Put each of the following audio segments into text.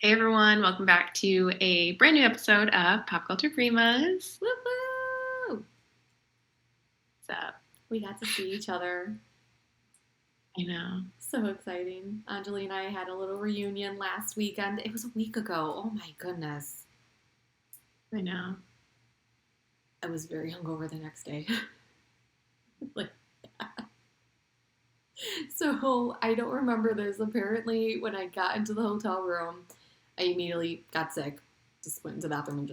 Hey everyone, welcome back to a brand new episode of Pop Culture Primas. Woo woo! What's up? We got to see each other. I know. So exciting. Anjali and I had a little reunion last weekend. It was a week ago. Oh my goodness. I know. I was very hungover the next day. like, so I don't remember this. Apparently, when I got into the hotel room, I immediately got sick. Just went into the bathroom and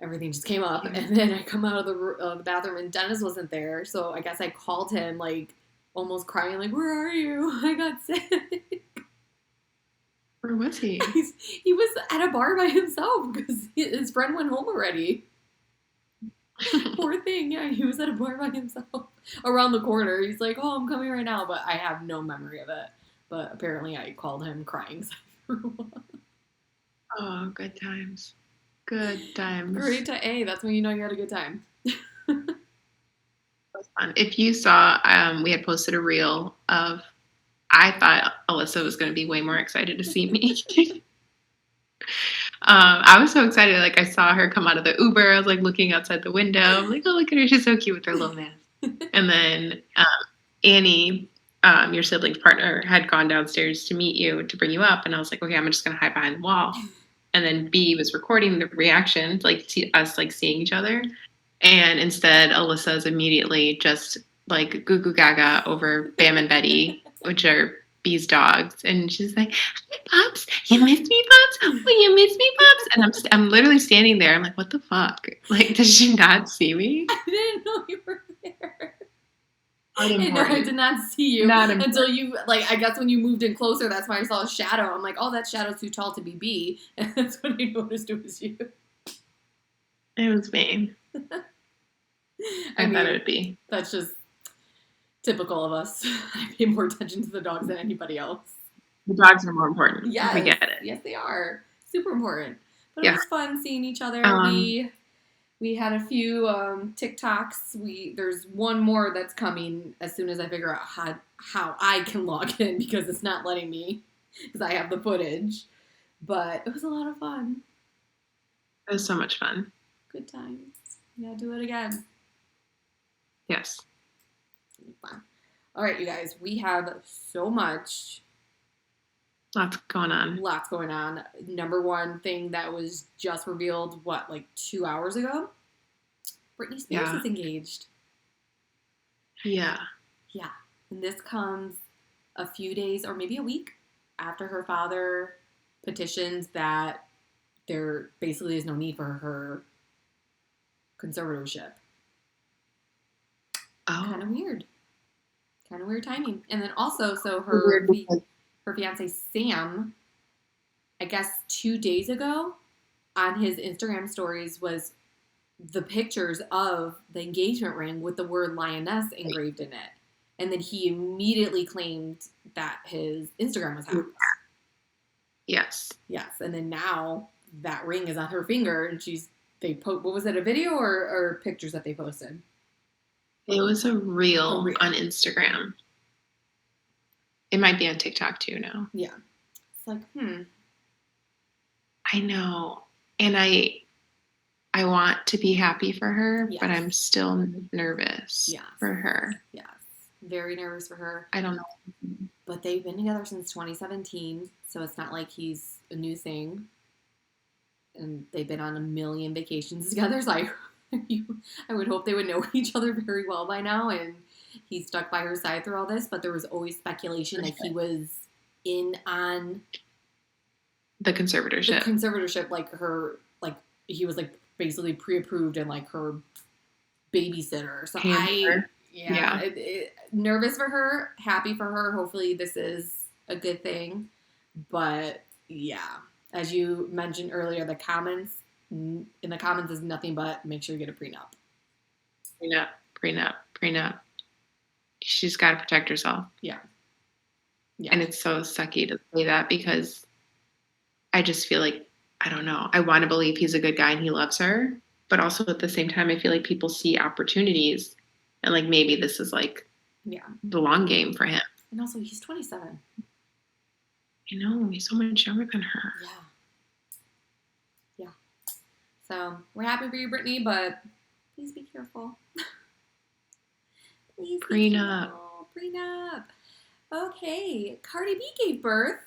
everything just came up. Yeah. And then I come out of the bathroom and Dennis wasn't there. So I guess I called him almost crying, where are you? I got sick. Where was he? He was at a bar by himself because his friend went home already. Poor thing. Yeah, he was at a bar by himself around the corner. He's like, oh, I'm coming right now. But I have no memory of it. But apparently I called him crying. Oh, good times. Good times. Great to A. That's when you know you had a good time. That was fun. If you saw, we had posted a reel of, I thought Alyssa was going to be way more excited to see me. I was so excited. Like, I saw her come out of the Uber. I was like looking outside the window. I'm like, oh, look at her. She's so cute with her little mask. And then Annie, your sibling's partner, had gone downstairs to meet you to bring you up. And I was like, okay, I'm just going to hide behind the wall. And then B was recording the reaction, like to us, like seeing each other. And instead, Alyssa is immediately just like goo goo gaga over Bam and Betty, which are B's dogs. And she's like, hi, Pops. You miss me, Pops? Will you miss me, Pops? And I'm literally standing there. I'm like, what the fuck? Like, does she not see me? I didn't know you were there. Unimportant. No, I did not see you Not until you, I guess when you moved in closer, that's why I saw a shadow. I'm like, oh, that shadow's too tall to be B. And that's when I noticed it was you. It was me. I thought it would be. That's just typical of us. I pay more attention to the dogs than anybody else. The dogs are more important. Yes. We get it. Yes, they are. Super important. But Yeah. it was fun seeing each other. We had a few TikToks. There's one more that's coming as soon as I figure out how I can log in because it's not letting me because I have the footage. But it was a lot of fun. It was so much fun. Good times. Yeah, do it again. Yes. Fun. All right, you guys. We have so much. Lots going on. Lots going on. Number one thing that was just revealed, 2 hours ago? Britney Spears is engaged. Yeah. Yeah. And this comes a few days or maybe a week after her father petitions that there basically is no need for her conservatorship. Oh. Kind of weird. Kind of weird timing. And then also, so her fiance Sam, I guess 2 days ago, on his Instagram stories was the pictures of the engagement ring with the word lioness engraved in it. And then he immediately claimed that his Instagram was hacked. Yes. Yes. And then now that ring is on her finger and what was it, a video or pictures that they posted? It was a reel on Instagram. It might be on TikTok too now. Yeah. It's like, I know. And I want to be happy for her, yes. But I'm still nervous for her. Yes. Very nervous for her. I don't know. But they've been together since 2017, so it's not like he's a new thing. And they've been on a million vacations together, so I would hope they would know each other very well by now, and he stuck by her side through all this, but there was always speculation that he was in on the conservatorship. He was basically pre-approved and her babysitter. So nervous for her, happy for her. Hopefully this is a good thing. But yeah, as you mentioned earlier, in the comments is nothing but make sure you get a prenup. Prenup. She's got to protect herself. Yeah. And it's so sucky to say that because I just feel like, I don't know. I want to believe he's a good guy and he loves her. But also at the same time, I feel like people see opportunities and maybe this is the long game for him. And also he's 27. I know, he's so much younger than her. Yeah. Yeah. So we're happy for you, Britney, but please be careful. Please be Prenup. careful. Prenup. Okay. Cardi B gave birth.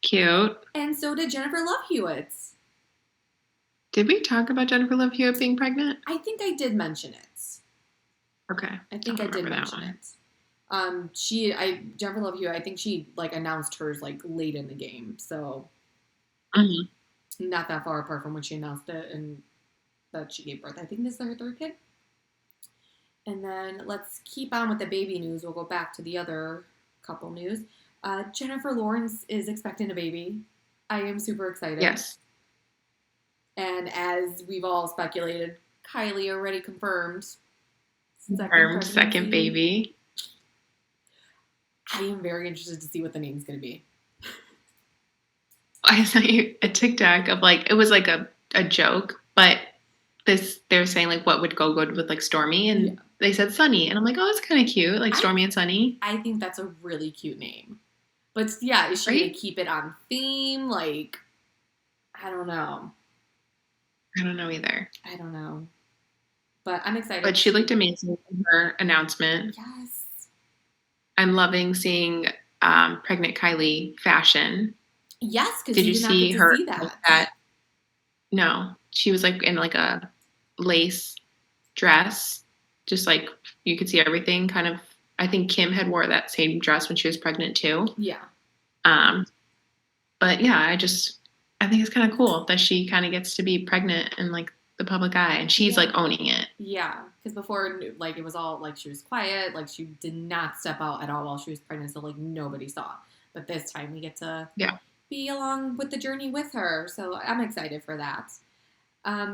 Cute. And so did Jennifer Love Hewitt. Did we talk about Jennifer Love Hewitt being pregnant? I think I did mention it. Okay. I think I did mention it. Jennifer Love Hewitt, I think she like announced hers like late in the game, so not that far apart from when she announced it and that she gave birth. I think this is her third kid. And then let's keep on with the baby news. We'll go back to the other couple news. Jennifer Lawrence is expecting a baby. I am super excited. Yes. And as we've all speculated, Kylie already confirmed. Second baby. I am very interested to see what the name's going to be. I saw a TikTok of like, it was like a joke, but they're saying like what would go good with like Stormy, and they said Sunny, and I'm like, oh, that's kind of cute, like Stormy and Sunny. I think that's a really cute name. But yeah, is she going to keep it on theme? Like, I don't know. I don't know either. I don't know. But I'm excited. But she looked amazing in her announcement. Yes. I'm loving seeing pregnant Kylie fashion. Yes, because did you see her? That? No, she was like in like a lace dress, just like you could see everything. Kind of. I think Kim had wore that same dress when she was pregnant too. Yeah. But yeah, I think it's kind of cool that she kind of gets to be pregnant in like the public eye, and she's like owning it. Yeah, because before, like, it was all like she was quiet, like she did not step out at all while she was pregnant, so like nobody saw. But this time we get to be along with the journey with her, so I'm excited for that.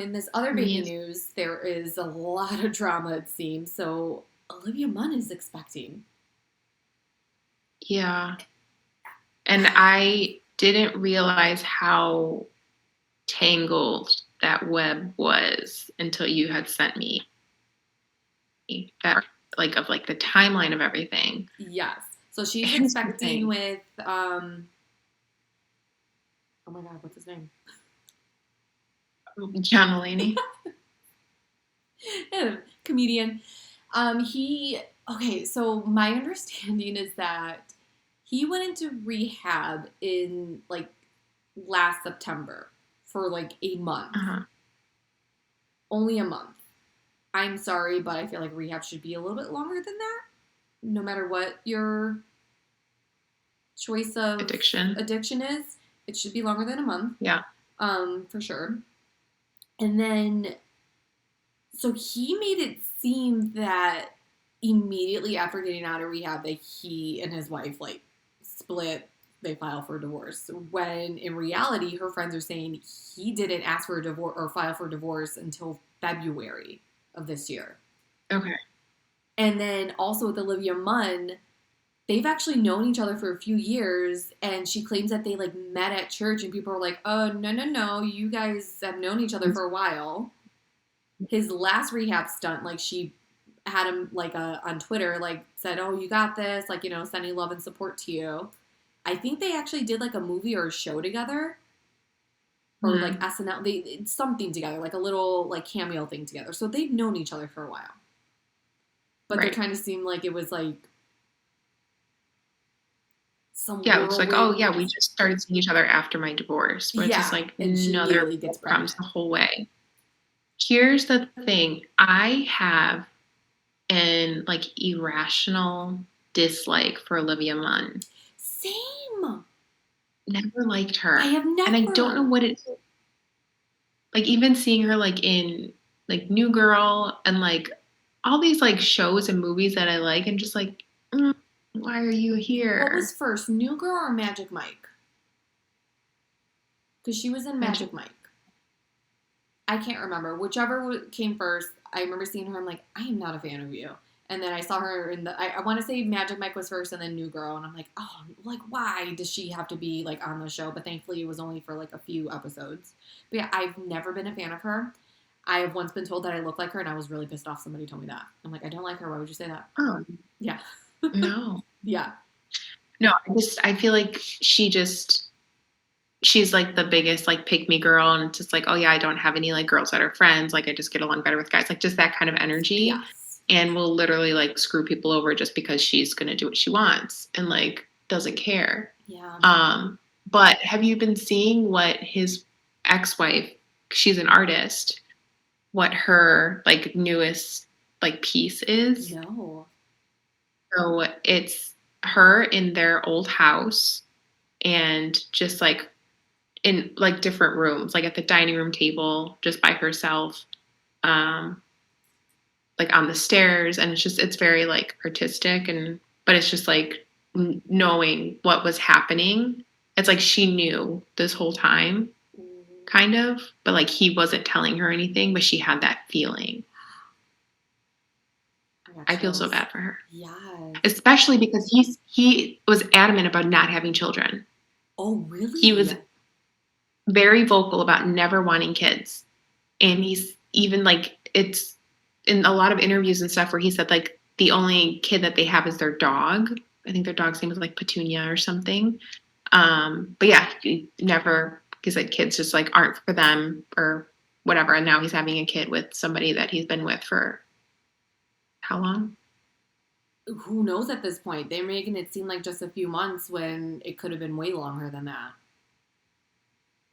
In this other baby news, there is a lot of drama, it seems. So Olivia Munn is expecting. Yeah, and I didn't realize how tangled that web was until you had sent me that, like, of like the timeline of everything. Yes. So she's expecting with oh my god, what's his name? John Mulaney. Comedian. So my understanding is that he went into rehab in like last September for like a month. Only a month. I'm sorry, but I feel like rehab should be a little bit longer than that. No matter what your choice of addiction is, it should be longer than a month. Yeah. For sure. And then, so he made it seem that immediately after getting out of rehab that he and his wife like split, they filed for divorce, when in reality her friends are saying he didn't ask for a divorce or file for divorce until February of this year. Okay. And then also with Olivia Munn, they've actually known each other for a few years, and she claims that they like met at church, and people are like, oh, no, you guys have known each other for a while. His last rehab stunt, like she had him like on Twitter, like said, oh, you got this, like, you know, sending love and support to you. I think they actually did like a movie or a show together, or like SNL, they did something together, like a little like cameo thing together. So they've known each other for a while, but they're trying to seem like it was like some. Yeah, it was like, oh yeah, we just started seeing each other after my divorce, but it's just like another problems the whole way. Here's the thing: I have an like irrational dislike for Olivia Munn. Same. Never liked her. I have never. And I don't know what it's like, even seeing her like in like New Girl and like all these like shows and movies that I like, and just like, why are you here? What was first, New Girl or Magic Mike? Because she was in Magic Mike. I can't remember. Whichever came first, I remember seeing her. I'm like, I am not a fan of you. And then I saw her in I want to say Magic Mike was first and then New Girl. And I'm like, oh, like, why does she have to be, like, on the show? But thankfully it was only for, like, a few episodes. But yeah, I've never been a fan of her. I have once been told that I look like her, and I was really pissed off somebody told me that. I'm like, I don't like her. Why would you say that? Oh. Yeah. No. Yeah. No, I feel like she's like the biggest like pick me girl, and it's just like, oh yeah, I don't have any like girls that are friends. Like I just get along better with guys. Like just that kind of energy. Yes. And will literally like screw people over just because she's gonna do what she wants and like doesn't care. Yeah. But have you been seeing what his ex-wife, she's an artist, what her like newest like piece is? No. So it's her in their old house and just like in like different rooms, like at the dining room table, just by herself, um, like on the stairs, and it's very like artistic, and but it's just like knowing what was happening. It's like she knew this whole time, kind of, but like he wasn't telling her anything, but she had that feeling. I feel so bad for her. Yeah. Especially because he was adamant about not having children. Oh, really? He was very vocal about never wanting kids. And he's even like, it's in a lot of interviews and stuff where he said like the only kid that they have is their dog. I think their dog's name was like Petunia or something. But yeah, he said kids just like aren't for them or whatever. And now he's having a kid with somebody that he's been with for how long? Who knows at this point? They're making it seem like just a few months when it could have been way longer than that.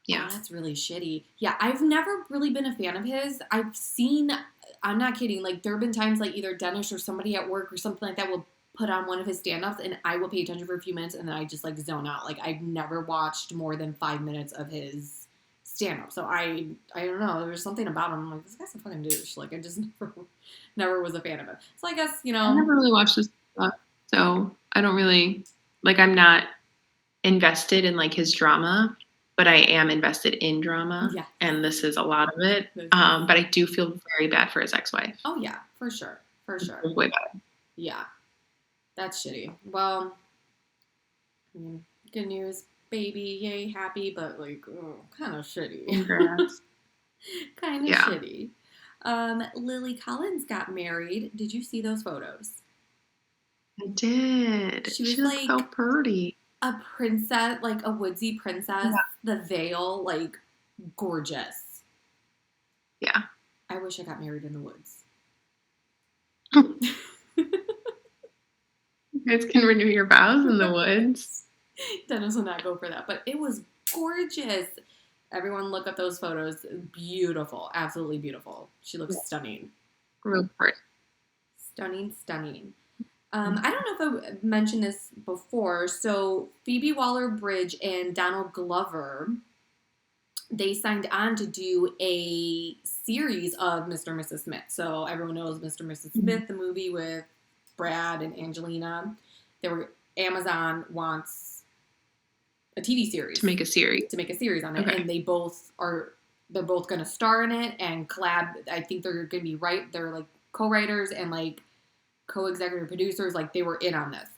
Yeah. Oh, that's really shitty. Yeah, I've never really been a fan of his. I'm not kidding, like there have been times like either Dennis or somebody at work or something like that will put on one of his stand-ups and I will pay attention for a few minutes and then I just like zone out. Like I've never watched more than 5 minutes of his stand-up. So I don't know, there's something about him. I'm like, this guy's a fucking douche. Like I just never was a fan of it. So I guess, I never really watched this stuff, so I don't really like I'm not invested in like his drama. But I am invested in drama, and this is a lot of it. But I do feel very bad for his ex-wife. Oh, yeah, for sure. For sure. Way bad. Yeah. That's shitty. Well, I mean, good news, baby, yay, happy, but like, kind of shitty. Kind of shitty. Lily Collins got married. Did you see those photos? I did. She was like so pretty. A princess, like a woodsy princess, the veil, like gorgeous. Yeah. I wish I got married in the woods. You guys can renew your vows in the woods. Dennis will not go for that, but it was gorgeous. Everyone look up those photos. Beautiful. Absolutely beautiful. She looks stunning. Real pretty. Stunning. I don't know if I mentioned this before. So Phoebe Waller-Bridge and Donald Glover, they signed on to do a series of Mr. and Mrs. Smith. So everyone knows Mr. and Mrs. Smith, the movie with Brad and Angelina. Amazon wants a TV series to make a series on it, and they're both going to star in it and collab. I think they're going to be they're like co-writers and like co-executive producers, like they were in on this.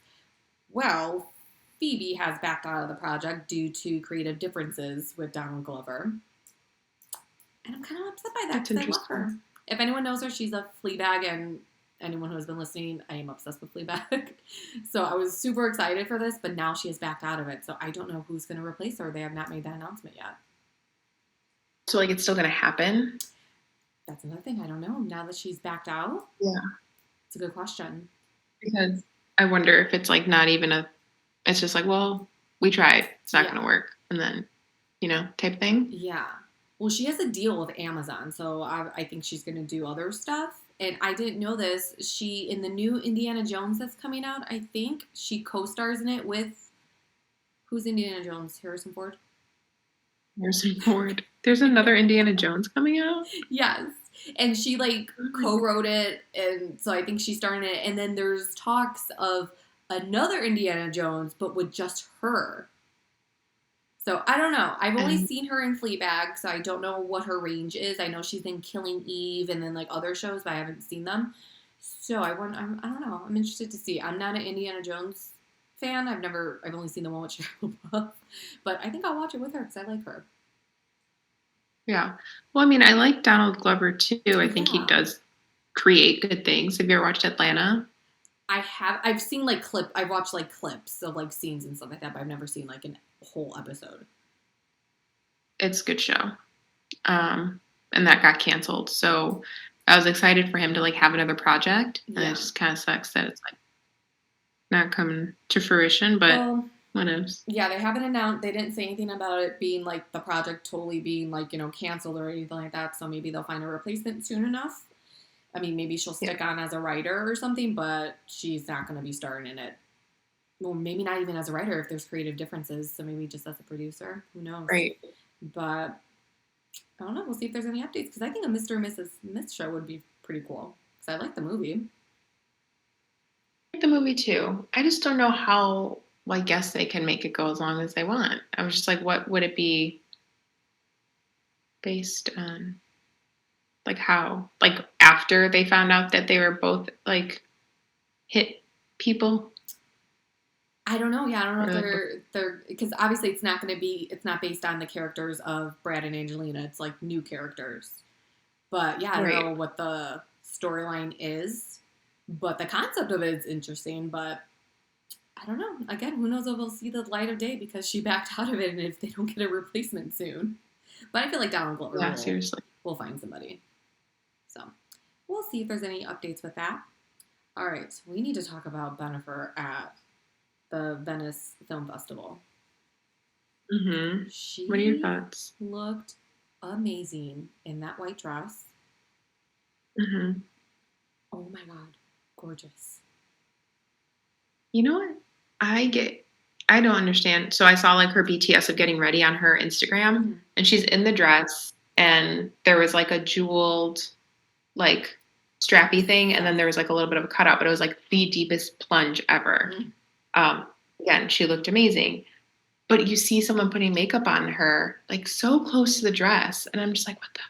Well, Phoebe has backed out of the project due to creative differences with Donald Glover. And I'm kind of upset by that because I love her. If anyone knows her, she's a Fleabag, and anyone who has been listening, I am obsessed with Fleabag. So I was super excited for this, but now she has backed out of it. So I don't know who's going to replace her. They have not made that announcement yet. So like it's still going to happen? That's another thing. I don't know. Now that she's backed out? Yeah. It's a good question. Because I wonder if it's like not even it's just like, well, we tried. It's not going to work. And then, type thing. Yeah. Well, she has a deal with Amazon. So I think she's going to do other stuff. And I didn't know this. In the new Indiana Jones that's coming out, I think she co-stars in it with, who's Indiana Jones? Harrison Ford? There's another Indiana Jones coming out? Yes. And she like co-wrote it, and so I think she's starring it. And then there's talks of another Indiana Jones, but with just her. So I don't know. I've only seen her in Fleabag, so I don't know what her range is. I know she's in Killing Eve and then like other shows, but I haven't seen them. So I don't know. I'm interested to see. I'm not an Indiana Jones fan. I've only seen the one with Shia LaBeouf, but I think I'll watch it with her because I like her. Yeah. Well, I mean, I like Donald Glover too. I think he does create good things. Have you ever watched Atlanta? I've seen like I've watched like clips of like scenes and stuff like that, but I've never seen like a whole episode. It's a good show. And that got canceled. So I was excited for him to like have another project, and it just kind of sucks that it's like not coming to fruition. But what else? Yeah, they haven't announced. They didn't say anything about it being like the project totally being like canceled or anything like that. So maybe they'll find a replacement soon enough. I mean, maybe she'll stick on as a writer or something, but she's not going to be starring in it. Well, maybe not even as a writer if there's creative differences. So maybe just as a producer. Who knows? Right. But I don't know. We'll see if there's any updates because I think a Mr. and Mrs. Smith show would be pretty cool because I like the movie. I like the movie too. I just don't know how. Well, I guess they can make it go as long as they want. I was just like, what would it be based on? Like how? Like after they found out that they were both like hit people? I don't know. Yeah, I don't know if they're because obviously it's not based on the characters of Brad and Angelina. It's like new characters. But yeah, I don't know what the storyline is, but the concept of it is interesting. But I don't know. Again, who knows if we'll see the light of day because she backed out of it, and if they don't get a replacement soon. But I feel like Donald Glover will find somebody. So we'll see if there's any updates with that. All right, we need to talk about Bennifer at the Venice Film Festival. Mm-hmm. What are your thoughts? Looked amazing in that white dress. Mm-hmm. Oh my God, gorgeous. You know what? I don't understand. So I saw like her BTS of getting ready on her Instagram, and she's in the dress, and there was like a jeweled, like strappy thing, and then there was like a little bit of a cutout, but it was like the deepest plunge ever. Again, she looked amazing, but you see someone putting makeup on her like so close to the dress, and I'm just like, what the?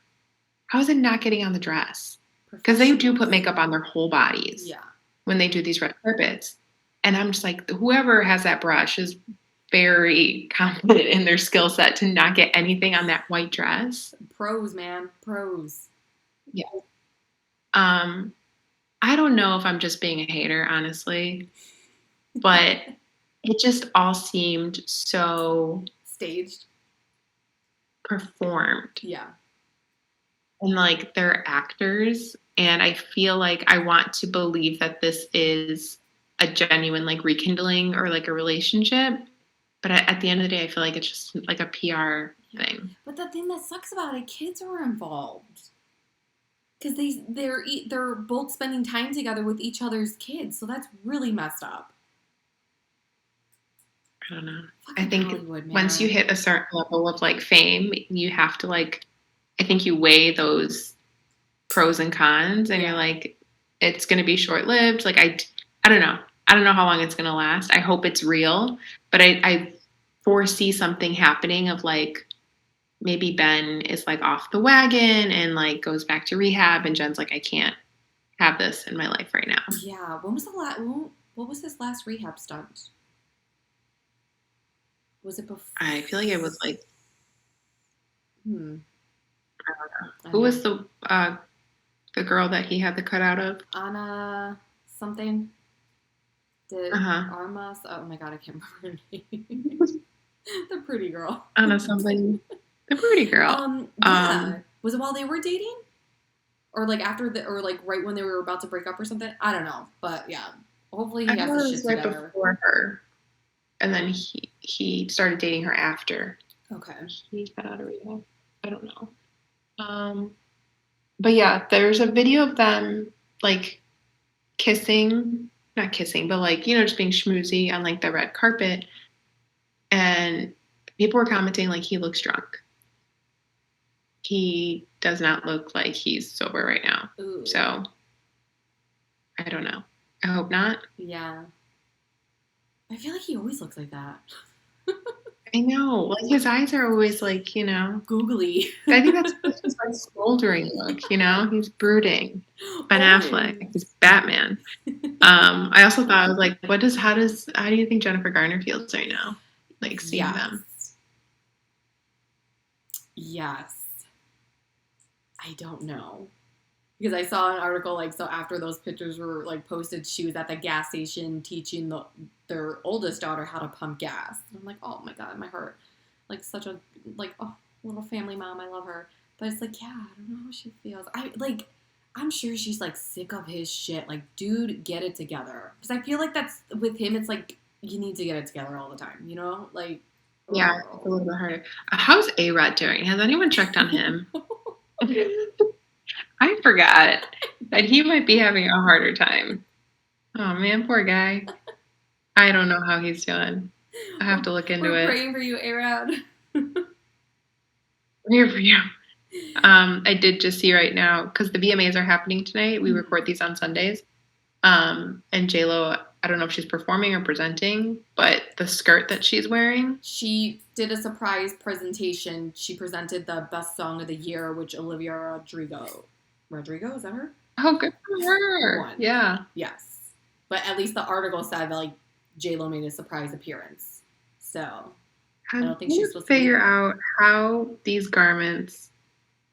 How is it not getting on the dress? Because they do put makeup on their whole bodies. Yeah. When they do these red carpets. And I'm just like, whoever has that brush is very confident in their skill set to not get anything on that white dress. Pros, man. Pros. Yeah. I don't know if I'm just being a hater, honestly. But it just all seemed so staged. Performed. Yeah. And like they're actors. And I feel like I want to believe that this is a genuine like rekindling or like a relationship, but at the end of the day I feel like it's just like a PR thing. But the thing that sucks about it, kids are involved because they're both spending time together with each other's kids, so that's really messed up. I don't know. I think once you hit a certain level of like fame, you have to like, I think you weigh those pros and cons, and you're like, it's going to be short lived. Like I don't know. I don't know how long it's going to last. I hope it's real, but I foresee something happening of like, maybe Ben is like off the wagon and like goes back to rehab, and Jen's like, I can't have this in my life right now. Yeah. What was his last rehab stunt? Was it before? I feel like it was like, I don't know. Who was the girl that he had the cutout of? Anna something. Armas. Oh my God, I can't remember her name. The pretty girl. Anna something. The pretty girl. Was it while they were dating, or like after or like right when they were about to break up or something? I don't know, but yeah. Hopefully he has his shit together. Right before her, and then he started dating her after. Okay. He got out of rehab. I don't know. But yeah, there's a video of them like kissing. Not kissing, but like, just being schmoozy on like the red carpet. And people were commenting like he looks drunk. He does not look like he's sober right now. Ooh. So I don't know. I hope not. Yeah. I feel like he always looks like that. I know. Like his eyes are always like, googly. I think that's just like smoldering look, He's brooding. Ben Affleck, he's Batman. I also thought I was like, how do you think Jennifer Garner feels right now? Like seeing them. Yes. I don't know. Because I saw an article, like, so after those pictures were, like, posted, she was at the gas station teaching their oldest daughter how to pump gas. And I'm like, oh my God, my heart. Like, such a, like, oh, little family mom. I love her. But it's like, yeah, I don't know how she feels. I'm sure she's, like, sick of his shit. Like, dude, get it together. Because I feel like that's, with him, it's like, you need to get it together all the time, you know? Like, Yeah, it's a little bit harder. How's A-Rod doing? Has anyone checked on him? I forgot that he might be having a harder time. Oh man, poor guy. I don't know how he's doing. I have to look into We're it. praying for you, A-Rod. Here for you. I did just see right now, because the VMAs are happening tonight. We record these on Sundays. And J-Lo, I don't know if she's performing or presenting, but the skirt that she's wearing. She did a surprise presentation. She presented the best song of the year, which Olivia Rodrigo, is that her? Oh, good for her. Won. Yeah. Yes. But at least the article said that, like, J-Lo made a surprise appearance. So, I don't think she's supposed to figure out how these garments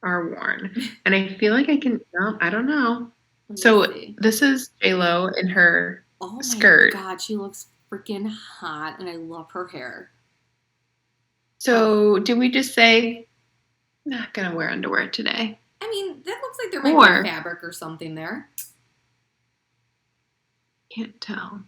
are worn. And I feel like I can, no, I don't know. So this is J-Lo in her skirt. Oh my God, she looks freaking hot, and I love her hair. So do we just say, not gonna wear underwear today? I mean, that looks like there might be fabric or something there. Can't tell.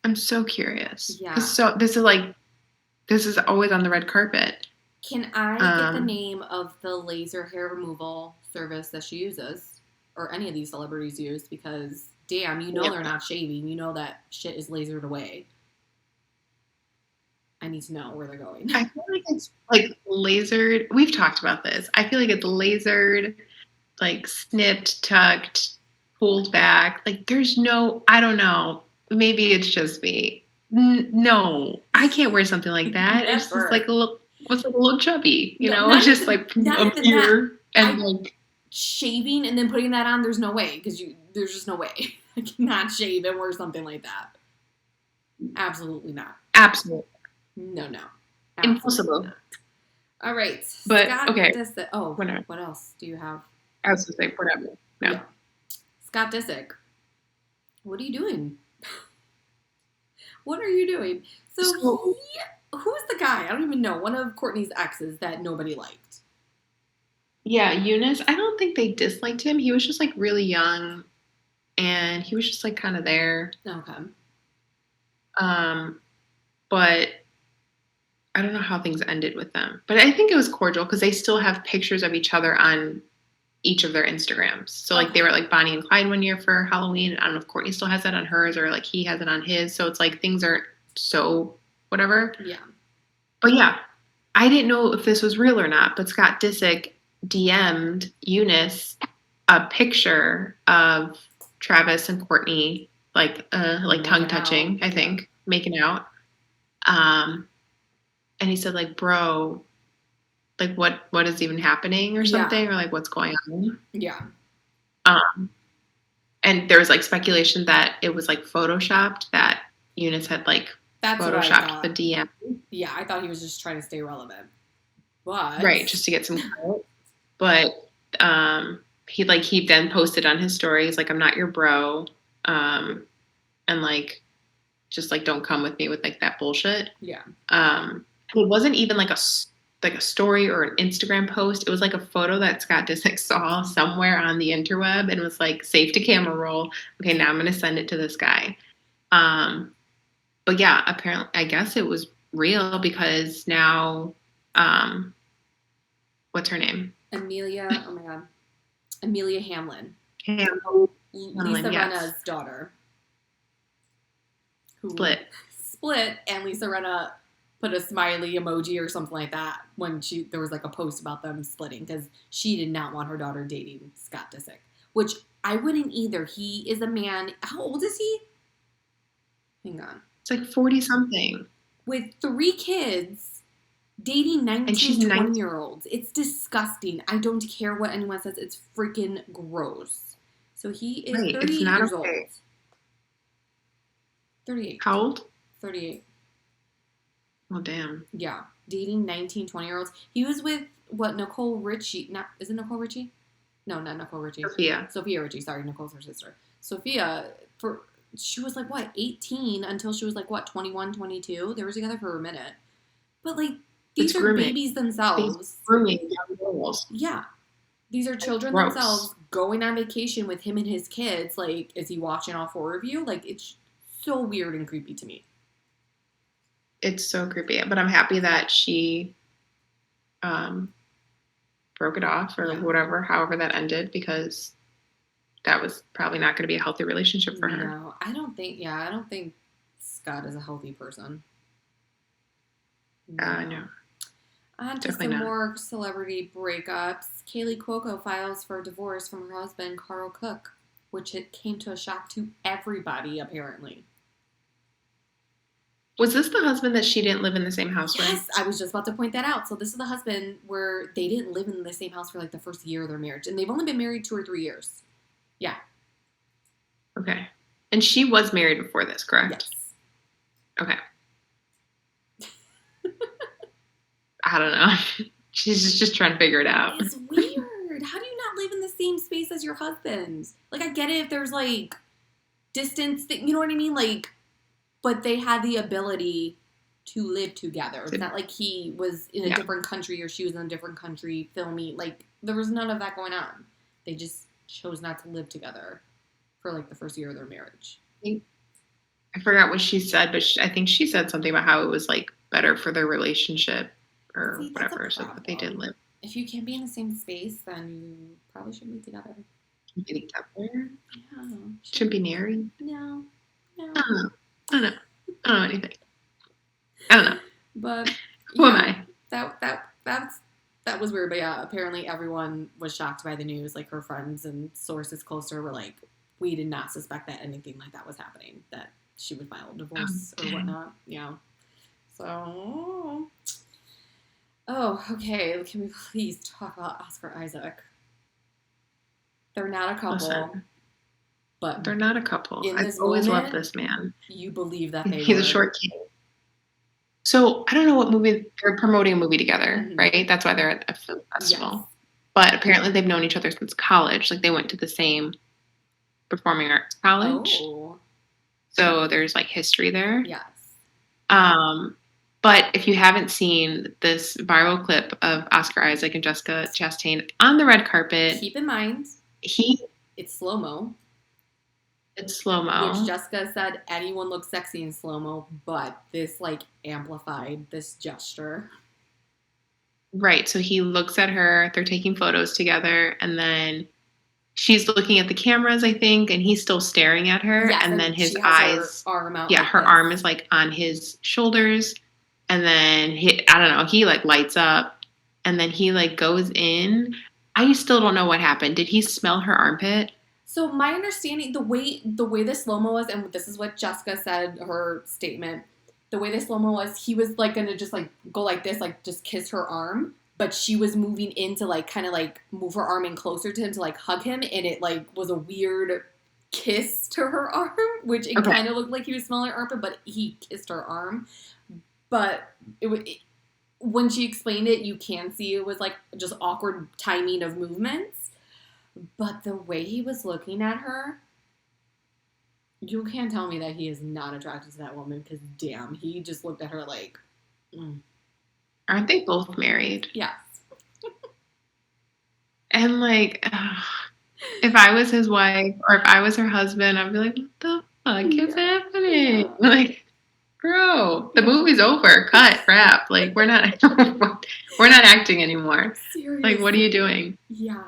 I'm so curious. Yeah. So this is always on the red carpet. Can I get the name of the laser hair removal service that she uses, or any of these celebrities use? Because damn, you know they're not shaving. You know that shit is lasered away. I need to know where they're going. I feel like it's like lasered. We've talked about this. I feel like it's lasered, like snipped, tucked, pulled back. Like there's no, I don't know. Maybe it's just me. No, I can't wear something like that. Never. It's just like a little chubby, you know? It's just like up here and like shaving and then putting that on. There's no way, because there's just no way. I cannot shave and wear something like that. Absolutely not. Absolutely. No. Impossible. Not. All right. But Scott okay. What else do you have? I was going to say whatever. No. Yeah. Scott Disick. What are you doing? What are you doing? So who's the guy? I don't even know. One of Courtney's exes that nobody liked. Yeah, Eunice. I don't think they disliked him. He was just like really young, and he was just like kind of there. Okay. But I don't know how things ended with them. But I think it was cordial because they still have pictures of each other on each of their Instagrams. So like they were like Bonnie and Clyde one year for Halloween. I don't know if Courtney still has that on hers or like he has it on his. So it's like things are so whatever. Yeah. But yeah, I didn't know if this was real or not, but Scott Disick DM'd Eunice a picture of Travis and Courtney like tongue touching, I think, making out. And he said like, bro, like what is even happening or something, or like what's going on. Yeah. And there was like speculation that it was like photoshopped, that Eunice had like photoshopped the DM. Yeah, I thought he was just trying to stay relevant. But right, just to get some credit. But he then posted on his stories like, I'm not your bro. And like just like don't come with me with like that bullshit. Yeah. It wasn't even like a story or an Instagram post. It was like a photo that Scott Disick saw somewhere on the interweb and was like, save to camera roll. Okay, now I'm going to send it to this guy. But yeah, apparently, I guess it was real because now, what's her name? Amelia. Oh my God. Amelia Hamlin. Lisa yes. Rinna's daughter. Who Split, and Lisa Rinna put a smiley emoji or something like that when there was like a post about them splitting because she did not want her daughter dating Scott Disick, which I wouldn't either. He is a man. How old is he? Hang on. It's like 40 something. With 3 kids dating 19, 20-year-olds. It's disgusting. I don't care what anyone says. It's freaking gross. So he is 38 years old. 38. How old? 38. Oh, damn. Yeah. Dating 19, 20-year-olds. He was with, Nicole Richie. Is it Nicole Richie? No, not Nicole Richie. Sophia Richie. Sorry, Nicole's her sister. Sophia, she was like, what, 18 until she was like, what, 21, 22? They were together for a minute. But, like, these are babies themselves. Grooming young girls. Yeah. These are children themselves going on vacation with him and his kids. Like, is he watching all 4 of you? Like, it's so weird and creepy to me. It's so creepy. But I'm happy that she broke it off or whatever, however that ended, because that was probably not going to be a healthy relationship for her. No, I don't think Scott is a healthy person. No. On to some more celebrity breakups. Kaylee Cuoco files for divorce from her husband, Carl Cook, which it came to a shock to everybody, apparently. Was this the husband that she didn't live in the same house with? Yes, I was just about to point that out. So this is the husband where they didn't live in the same house for like the first year of their marriage. And they've only been married 2 or 3 years. Yeah. Okay. And she was married before this, correct? Yes. Okay. I don't know. She's just trying to figure it out. It's weird. How do you not live in the same space as your husband? Like, I get it if there's, like, distance, you know what I mean? Like, but they had the ability to live together. It's not like he was in a different country or she was in a different country filming. Like, there was none of that going on. They just chose not to live together for, like, the first year of their marriage. I forgot what she said, but I think she said something about how it was, like, better for their relationship or whatever, so that they did live. If you can't be in the same space, then you probably shouldn't be together. Be together? Yeah. Shouldn't be married? No. I don't know anything. I don't know. But who am I? That was weird. But yeah, apparently everyone was shocked by the news. Like her friends and sources closer were like, we did not suspect that anything like that was happening. That she would file a divorce or whatnot. Yeah. So. Oh, okay. Can we please talk about Oscar Isaac? They're not a couple. But they're not a couple. I've always loved this man. You believe that he's a short kid. So I don't know what movie they're promoting a movie together, right? That's why they're at a film festival. Yes. But apparently they've known each other since college. Like they went to the same performing arts college. Oh. So there's like history there. Yes. But if you haven't seen this viral clip of Oscar Isaac and Jessica Chastain on the red carpet, keep in mind it's slow-mo. It's slow-mo. Which Jessica said anyone looks sexy in slow-mo, but this like amplified this gesture. Right. So he looks at her, they're taking photos together, and then she's looking at the cameras, I think, and he's still staring at her. Yes, and then his eyes, her arm out. Yeah, her arm is like on his shoulders. And then I don't know, he like lights up and then he like goes in. I still don't know what happened. Did he smell her armpit? So my understanding, the way the slow-mo was, and this is what Jessica said, her statement, the way the slow-mo was, he was like gonna just like go like this, like just kiss her arm, but she was moving in to like kind of like move her arm in closer to him to like hug him, and it like was a weird kiss to her arm, which it kind of looked like he was smelling her armpit, but he kissed her arm. But when she explained it, you can see it was like just awkward timing of movements. But the way he was looking at her, you can't tell me that he is not attracted to that woman because, damn, he just looked at her like, Aren't they both married? Yes. And, like, if I was his wife or if I was her husband, I'd be like, what the fuck is happening? Yeah. Like, bro, the movie's over. Cut, wrap. Like, we're not acting anymore. Seriously. Like, what are you doing? Yeah.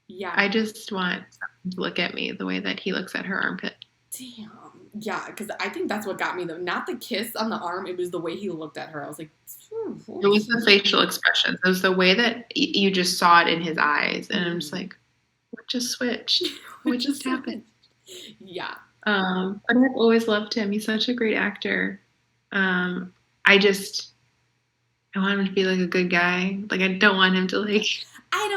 Yeah. I just want someone to look at me the way that he looks at her armpit. Damn. Yeah, because I think that's what got me, though. Not the kiss on the arm. It was the way he looked at her. I was like, it was the facial expressions. It was the way that you just saw it in his eyes. And I'm just like, what just switched? What just happened? Yeah. But I've always loved him. He's such a great actor. I want him to be like a good guy. Like I don't want him to like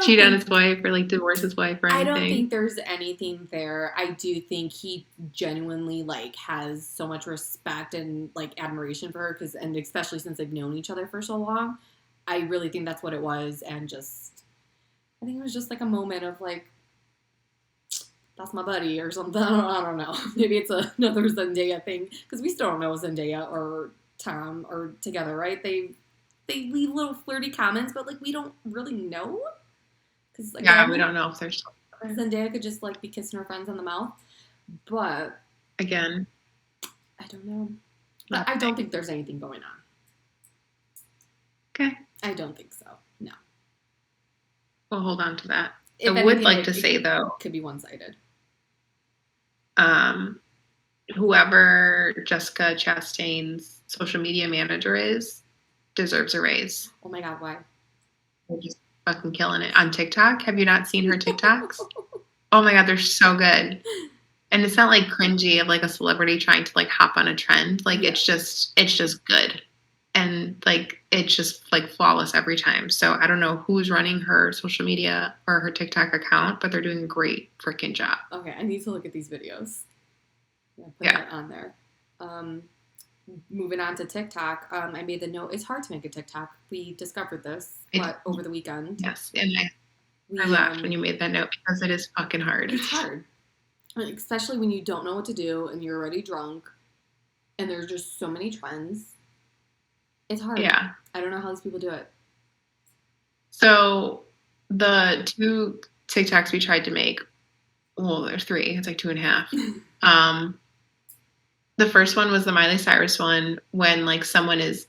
cheat on his wife or like divorce his wife or anything. I don't think there's anything there. I do think he genuinely like has so much respect and like admiration for her and especially since they've known each other for so long. I really think that's what it was, and just I think it was just like a moment of like, that's my buddy or something. I don't know. Maybe it's another Zendaya thing because we still don't know Zendaya or Tom are together, right? They leave little flirty comments, but like we don't really know because Yeah, we again, don't know if they're still together. Zendaya could just like be kissing her friends on the mouth, but Again, I don't know. But I don't think there's anything going on. Okay. I don't think so. No. We'll hold on to that. If I would anything, like to say, though, could be one-sided. Whoever Jessica Chastain's social media manager is deserves a raise. Oh my God, why? They're just fucking killing it on TikTok. Have you not seen her TikToks? Oh my God, they're so good. And it's not like cringy of like a celebrity trying to like hop on a trend. Like it's just good. And like it's just like flawless every time. So I don't know who's running her social media or her TikTok account, but they're doing a great freaking job. Okay, I need to look at these videos. Put that on there. Moving on to TikTok, I made the note. It's hard to make a TikTok. We discovered this over the weekend. Yes, and I laughed when you made that note because it is fucking hard. It's hard, especially when you don't know what to do and you're already drunk, and there's just so many trends. It's hard. Yeah, I don't know how these people do it. So the 2 TikToks we tried to make, well, there's 3. It's like 2.5. The first one was the Miley Cyrus one when like someone is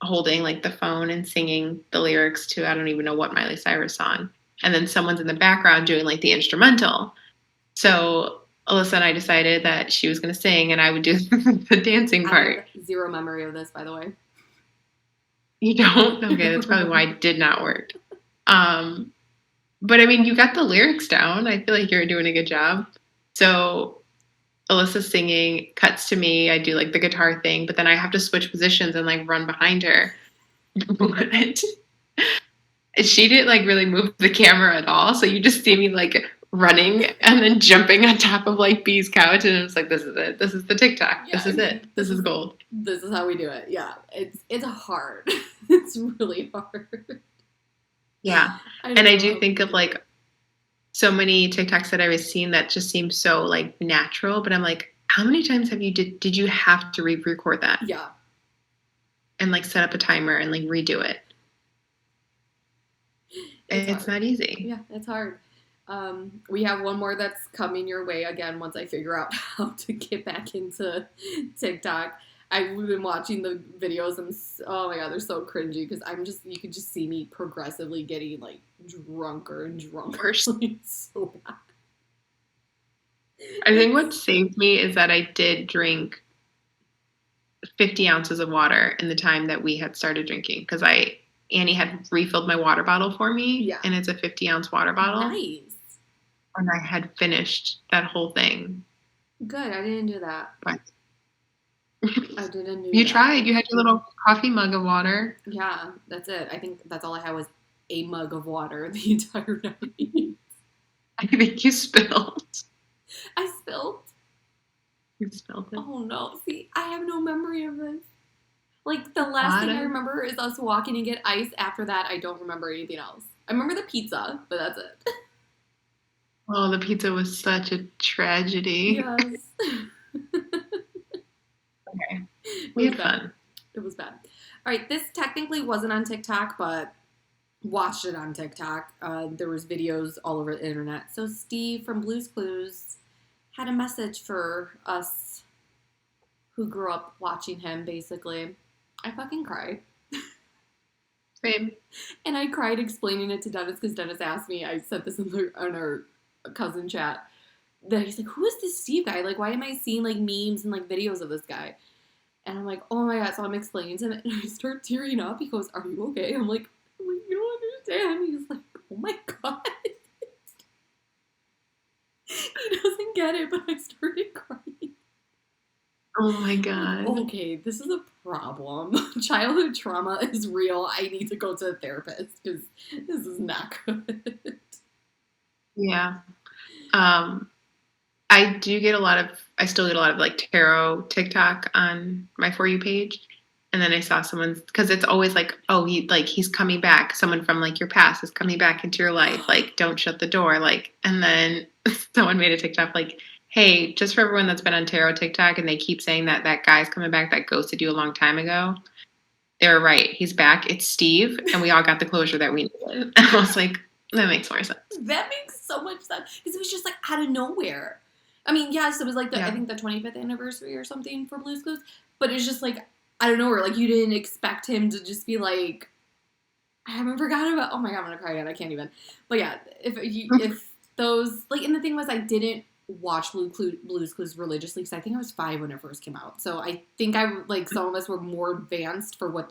holding like the phone and singing the lyrics to I don't even know what Miley Cyrus song. And then someone's in the background doing like the instrumental. So Alyssa and I decided that she was going to sing and I would do the dancing part. I have zero memory of this, by the way. You don't? Okay, that's probably why it did not work. But I mean, you got the lyrics down. I feel like you're doing a good job. So Alyssa's singing, cuts to me. I do like the guitar thing, but then I have to switch positions and like run behind her. But she didn't like really move the camera at all. So you just see me like running and then jumping on top of like B's couch. And it was like, this is it. This is the TikTok. Yeah, this is it. This is gold. This is how we do it. Yeah. It's hard. It's really hard. Yeah. And I do think of like so many TikToks that I've seen that just seem so like natural, but I'm like, how many times have you did you have to re-record that? Yeah. And like set up a timer and like redo it. It's not easy. Yeah, it's hard. We have one more that's coming your way again once I figure out how to get back into TikTok. I've been watching the videos and oh my God, they're so cringy because you could just see me progressively getting like drunker and drunker. It's so bad. I think what saved me is that I did drink 50 ounces of water in the time that we had started drinking because Annie had refilled my water bottle for me, and it's a 50-ounce water bottle. Nice. And I had finished that whole thing. Good. I didn't do that. But I didn't do You that. tried. You had your little coffee mug of water. Yeah, that's it. I think that's all I had was a mug of water the entire night. I think you spilled. I spilled? You spilled it. Oh no. See, I have no memory of this. Like, the last thing I remember is us walking to get ice. After that, I don't remember anything else. I remember the pizza, but that's it. Oh, the pizza was such a tragedy. Yes. Okay. We had fun. It was bad. All right, this technically wasn't on TikTok, but watched it on TikTok. There was videos all over the internet. So Steve from Blue's Clues had a message for us who grew up watching him, basically. I fucking cried. Same. And I cried explaining it to Dennis because Dennis asked me, I said this on our cousin chat, that he's like, who is this Steve guy? Like, why am I seeing like memes and like videos of this guy? And I'm like, oh my God. So I'm explaining to him and I start tearing up. He goes, are you okay? I'm like, you don't understand. He's like, oh my God. He doesn't get it, but I started crying. Oh my God. Okay, this is a problem. Childhood trauma is real. I need to go to a therapist because this is not good. Yeah. I still get a lot of like tarot TikTok on my For You page. And then I saw someone's, because it's always like, oh, he's coming back. Someone from like your past is coming back into your life. Like, don't shut the door. Like, and then someone made a TikTok like, hey, just for everyone that's been on tarot TikTok and they keep saying that that guy's coming back that ghosted you a long time ago. They were right. He's back. It's Steve. And we all got the closure that we needed. And I was like, that makes more sense. That makes so much sense. Because it was just like out of nowhere. I mean, yes, it was like I think the 25th anniversary or something for Blue's Clues. But it's just like out of nowhere. Like you didn't expect him to just be like, I haven't forgotten about, oh my God, I'm going to cry again. I can't even. But yeah, if those, like, and the thing was I didn't watch Blue's Clues religiously because I think I was 5 when it first came out. So I think some of us were more advanced for who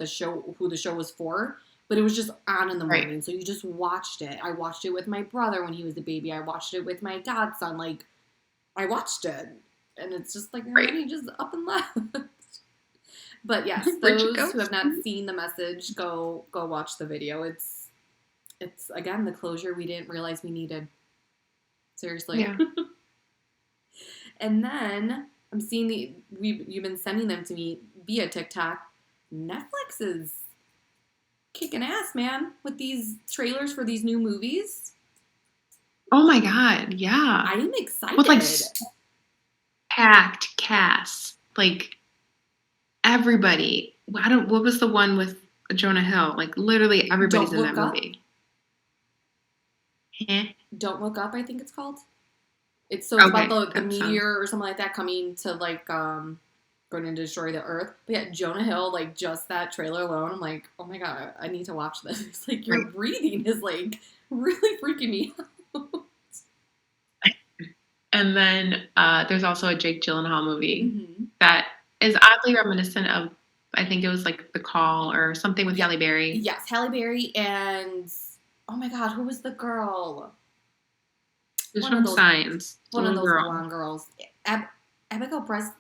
the show was for. But it was just on in the morning, right. So you just watched it. I watched it with my brother when he was a baby. I watched it with my dad's son. Like, I watched it. And it's just like, right. Just up and left. But yes, those who have not seen The Message, go watch the video. It's again, the closure we didn't realize we needed. Seriously. Yeah. And then I'm seeing you've been sending them to me via TikTok. Netflix is kicking ass, man, with these trailers for these new movies. Oh my God, yeah. I am excited. With like packed cast. Like everybody. What was the one with Jonah Hill? Like literally everybody's in that movie. Don't Look Up, I think it's called. It's about the meteor or something like that coming to like going to destroy the earth. But yeah, Jonah Hill, like just that trailer alone, I'm like, oh my God, I need to watch this. It's like your breathing is like really freaking me out. And then there's also a Jake Gyllenhaal movie that is oddly reminiscent of, I think it was like The Call or something with Halle Berry. Yes, Halle Berry and, oh my God, who was the girl? She's from Signs. One of those blonde girls. Abigail Breslin?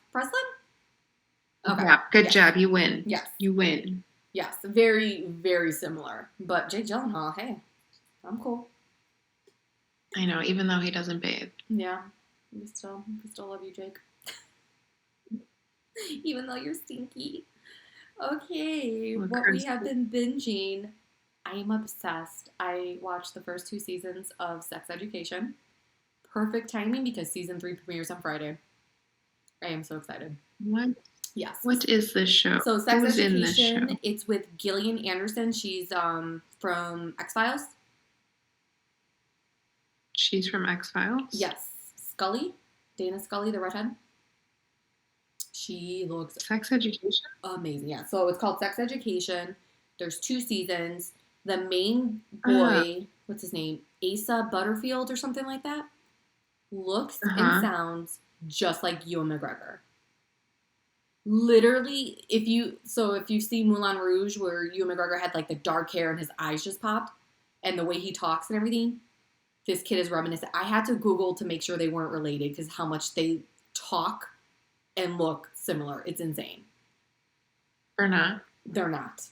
Okay. Yeah, good job. You win. Yes. You win. Yes, very, very similar. But Jake Gyllenhaal, hey, I'm cool. I know, even though he doesn't bathe. Yeah, we still love you, Jake. Even though you're stinky. Okay, what we have been binging. I am obsessed. I watched the first 2 seasons of Sex Education. Perfect timing because season 3 premieres on Friday. I am so excited. What? Yes. What is this show? So Sex Education, it's with Gillian Anderson. She's from X-Files. She's from X-Files? Yes. Scully. Dana Scully, the redhead. She looks... Sex Education? Amazing, yeah. So it's called Sex Education. There's 2 seasons. The main boy, what's his name? Asa Butterfield or something like that, looks and sounds just like Ewan McGregor. Literally, if you see Moulin Rouge where Ewan McGregor had like the dark hair and his eyes just popped, and the way he talks and everything, this kid is reminiscent. I had to Google to make sure they weren't related because how much they talk and look similar. It's insane. They're not. They're not.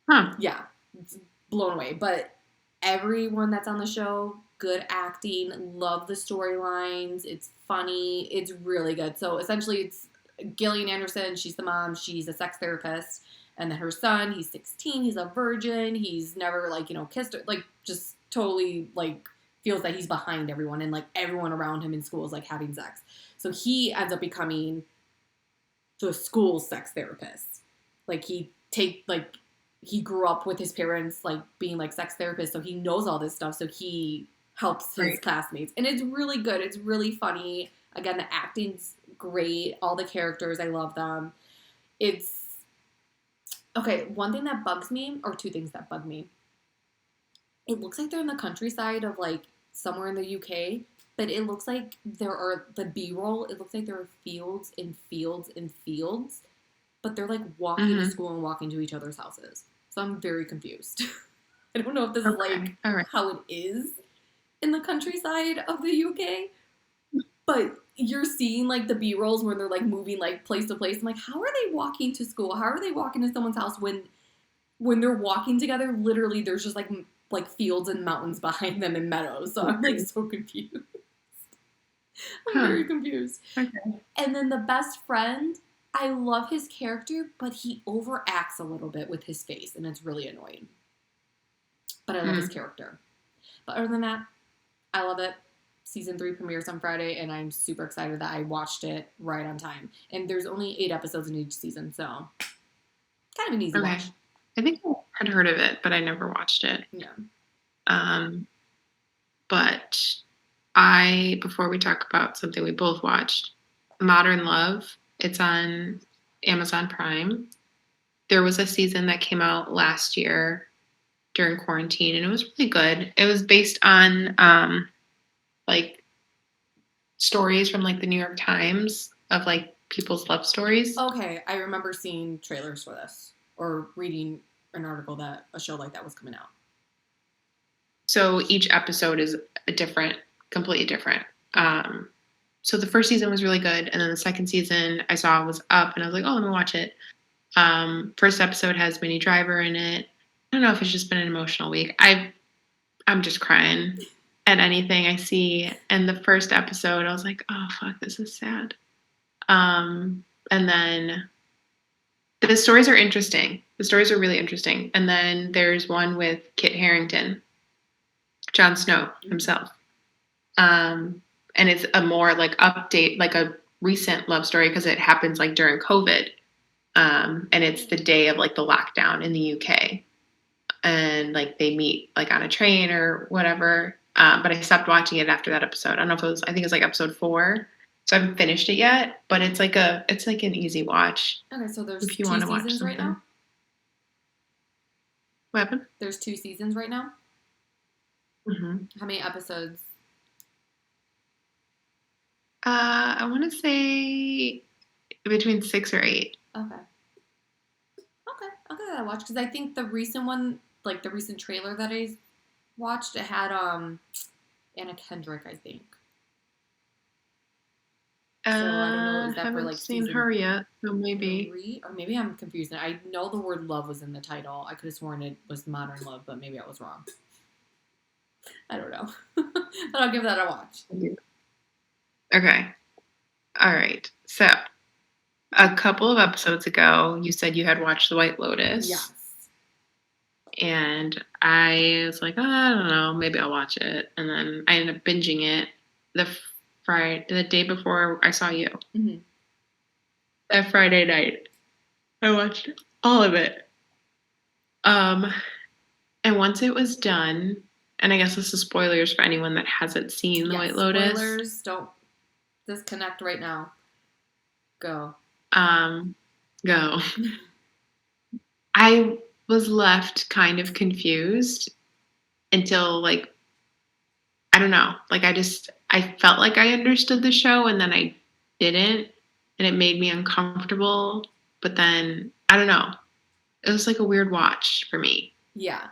Huh. Yeah. It's blown away. But everyone that's on the show, good acting, love the storylines. It's funny. It's really good. So essentially it's Gillian Anderson. She's the mom. She's a sex therapist. And then her son, he's 16. He's a virgin. He's never, kissed her. Just totally, feels that he's behind everyone. And, everyone around him in school is, having sex. So he ends up becoming the school sex therapist. He grew up with his parents, being, sex therapists. So he knows all this stuff. So he helps his classmates. And it's really good. It's really funny. Again, the acting's great. All the characters, I love them. It's... Okay, one thing that bugs me, or 2 things that bug me. It looks like they're in the countryside of, somewhere in the UK, but it looks like there are, the B-roll, it looks like there are fields and fields and fields, but they're, walking to school and walking to each other's houses. So I'm very confused. I don't know if this is, how it is in the countryside of the UK, but you're seeing, the B-rolls when they're, moving, place to place. I'm like, how are they walking to school? How are they walking to someone's house when they're walking together, literally there's just, fields and mountains behind them and meadows. So I'm, so confused. I'm very confused. Okay. And then the best friend, I love his character, but he overacts a little bit with his face, and it's really annoying. But I love his character. But other than that, I love it. Season 3 premieres on Friday, and I'm super excited that I watched it right on time. And there's only 8 episodes in each season, so kind of an easy watch. I think I had heard of it, but I never watched it. Yeah. But before we talk about something we both watched, Modern Love. It's on Amazon Prime. There was a season that came out last year during quarantine, and it was really good. It was based on like stories from like the New York Times of like people's love stories. Okay, I remember seeing trailers for this or reading an article that a show like that was coming out. So each episode is completely different. So the first season was really good, and then the second season I saw was up, and I was like, oh, let me watch it. First episode has Minnie Driver in it. I don't know if it's just been an emotional week. I'm just crying at anything I see. And the first episode, I was like, oh, fuck, this is sad. And then the stories are interesting. The stories are really interesting. And then there's one with Kit Harington, Jon Snow himself. And it's a more like update, like a recent love story because it happens like during COVID. And it's the day of like the lockdown in the UK. And like they meet like on a train or whatever. But I stopped watching it after that episode. I don't know if I think it was like episode 4. So I haven't finished it yet, but it's like an easy watch. Okay, so there's if you 2 want to watch seasons something. right now? What happened? There's 2 seasons right now? Mm-hmm. How many episodes? I want to say between 6 or 8. Okay, I'll give that a watch because I think the recent one, like the recent trailer that I watched, it had Anna Kendrick, I think. So I don't know. Is that haven't for like seen season her yet, so maybe 3? Or maybe I'm confused. I know the word love was in the title. I could have sworn it was Modern Love, but maybe I was wrong. I don't know. But I'll give that a watch. Okay. All right. So a couple of episodes ago, you said you had watched The White Lotus. Yes. And I was like, oh, I don't know, maybe I'll watch it. And then I ended up binging it the day before I saw you. Mm-hmm. That Friday night, I watched all of it. And once it was done, and I guess this is spoilers for anyone that hasn't seen The White Lotus. Spoilers, don't disconnect right now. Go. Go. I was left kind of confused until like, I don't know, like I felt like I understood the show and then I didn't, and it made me uncomfortable. But then, I don't know, it was like a weird watch for me. Yeah.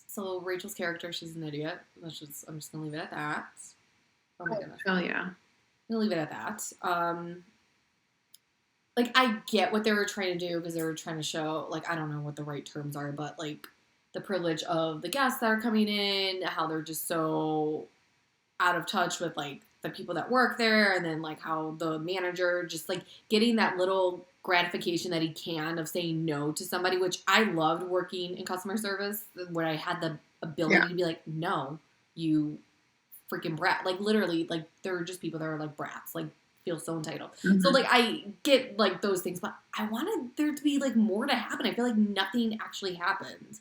So Rachel's character, she's an idiot. I'm just gonna leave it at that. Oh my goodness. Hell yeah. I'm gonna leave it at that. Like I get what they were trying to do because they were trying to show, like, I don't know what the right terms are, but like the privilege of the guests that are coming in, how they're just so out of touch with like the people that work there, and then like how the manager just like getting that little gratification that he can of saying no to somebody, which I loved working in customer service where I had the ability to be like, no, you freaking brat. Like literally, like there are just people that are like brats, like feel so entitled. Mm-hmm. So like I get like those things, but I wanted there to be like more to happen. I feel like nothing actually happened.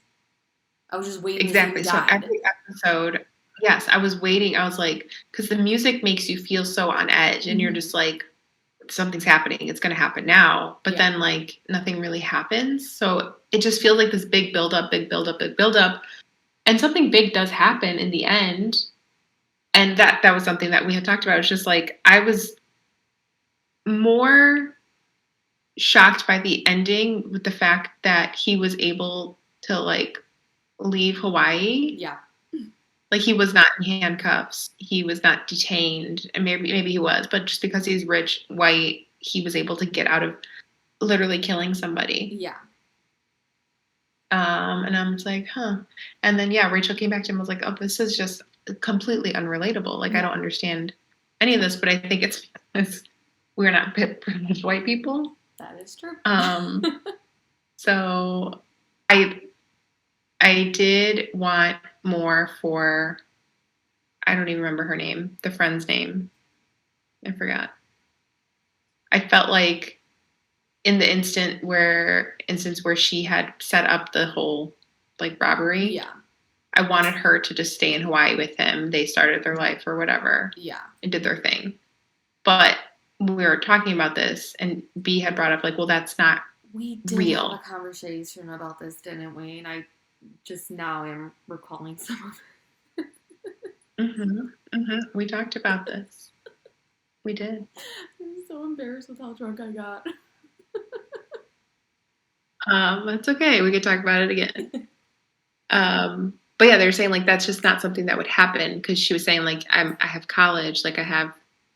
I was just waiting. Exactly. So every episode, yes, I was waiting. I was like, because the music makes you feel so on edge, and you're just like, something's happening. It's going to happen now. But then like nothing really happens. So it just feels like this big build up. And something big does happen in the end. And that was something that we had talked about. It's just like, I was more shocked by the ending with the fact that he was able to like leave Hawaii. Yeah. Like he was not in handcuffs. He was not detained. And maybe he was, but just because he's rich, white, he was able to get out of literally killing somebody. Yeah. And I'm just like, huh. And then, Rachel came back to him and was like, oh, this is just completely unrelatable. Like, I don't understand any of this, but I think it's because we're not privileged white people. That is true. So I did want more for, I don't even remember her name, the friend's name. I forgot. I felt like in the instance where she had set up the whole like robbery. Yeah. I wanted her to just stay in Hawaii with him. They started their life or whatever. Yeah. And did their thing. But we were talking about this, and B had brought up like, well, that's not we did real. have a conversation about this, didn't we? And I just now am recalling some of it. We talked about this. We did. I'm so embarrassed with how drunk I got. That's okay. We could talk about it again. But yeah, they're saying like that's just not something that would happen, because she was saying like I have college, like I have